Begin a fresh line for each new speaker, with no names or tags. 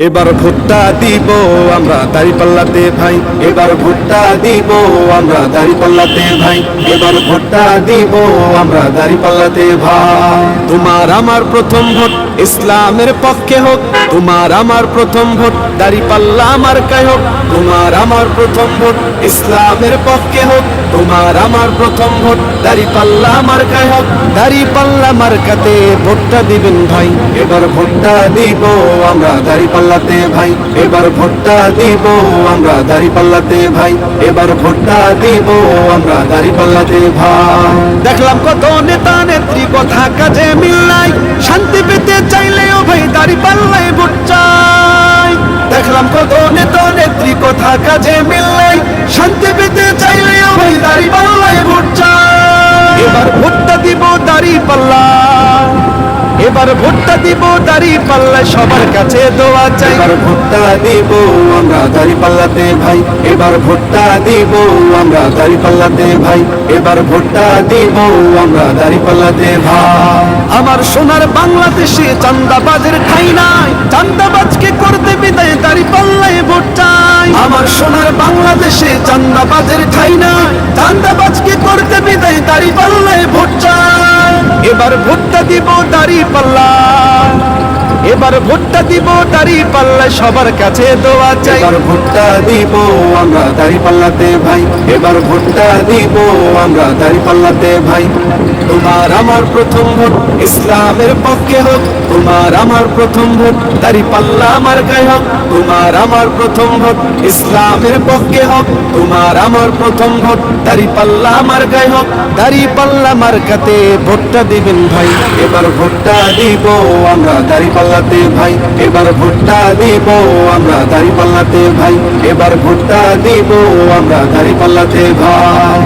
এবার ভোটটা দিব আমরা দাঁড়িপাল্লাতে ভাই, এবার ভোটটা দিব আমরা দাঁড়িপাল্লাতে ভাই, এবার ভোটটা দিব আমরা দাঁড়িপাল্লাতে ভাই। তোমার আমার প্রথম ভোট ইসলামের পক্ষে হোক, তোমার আমার প্রথম ভোট দাঁড়িপাল্লা মার্কায় হোক, তোমার আমার প্রথম ভোট ইসলামের পক্ষে হোক, তোমার আমার প্রথম ভোট দাঁড়িপাল্লা মার্কায় হোক। দাঁড়িপাল্লা মার্কাতে ভোটটা দিবেন ভাই, এবার ভোটটা দিব আমরা দাঁড়িপাল্লাতে ভাই, এবার ভোটটা দিব আমরা দাঁড়িপাল্লাতে ভাই, এবার ভোটটা দিব আমরা দাঁড়িপাল্লাতে ভাই। দেখলাম কত নেতা নেত্রী কথা কাজে মিল নাই, শান্তি পেতে চাইলেও ভাই দাঁড়িপাল্লায় ভোট চাই। দেখলাম কত নেতা নেত্রী কথা কাজে মিল নাই, শান্তি পেতে চাইলেও ভাই দাঁড়িপাল্লায় ভোট চাই। এবার ভোটটা দিব দাঁড়িপাল্লা, এবার ভোটটা দিব দাঁড়িপাল্লায় সবার কাছে দোয়া চাই। এবার ভোটটা দিব আমরা দাঁড়িপাল্লাতে ভাই, এবার ভোটটা দিব আমরা দাঁড়িপাল্লাতে ভাই, এবার ভোটটা দিব আমরা দাঁড়িপাল্লাতে ভাই। আমার সোনার বাংলাদেশে চান্দাবাজের ঠাঁই নাই, চান্দাবাজকে করতে বিদায় দাঁড়িপাল্লায় ভোট চাই। আমার সোনার বাংলাদেশে চান্দাবাজের ঠাঁই নাই, চান্দাবাজকে করতে বিদায় দাঁড়িপাল্লায় ভোট চাই। এবার ভোটটা দিব দাঁড়িপাল্লা, এবার ভোটটা দিব দাঁড়িপাল্লায় সবার কাছে দোয়া চাই। এবার ভোটটা দিব আমরা দাঁড়িপাল্লাতে ভাই, এবার ভোটটা দিব আমরা দাঁড়িপাল্লাতে ভাই। তোমার আমার প্রথম ভোট ইসলামের পক্ষে হোক, তোমার আমার প্রথম ভোট দাঁড়িপাল্লা মার্কায় হোক, তোমার আমার প্রথম ভোট ইসলামের পক্ষে হোক, তোমার আমার প্রথম ভোট দাঁড়িপাল্লা মার্কায় হোক। দাঁড়িপাল্লা মার্কাতে ভোটটা দিবেন ভাই, এবার ভোটটা দিব আমরা দাঁড়িপাল্লাতে ভাই, এবার ভোটটা দিব আমরা দাঁড়িপাল্লাতে ভাই, এবার ভোটটা দিব আমরা দাঁড়িপাল্লাতে ভাই।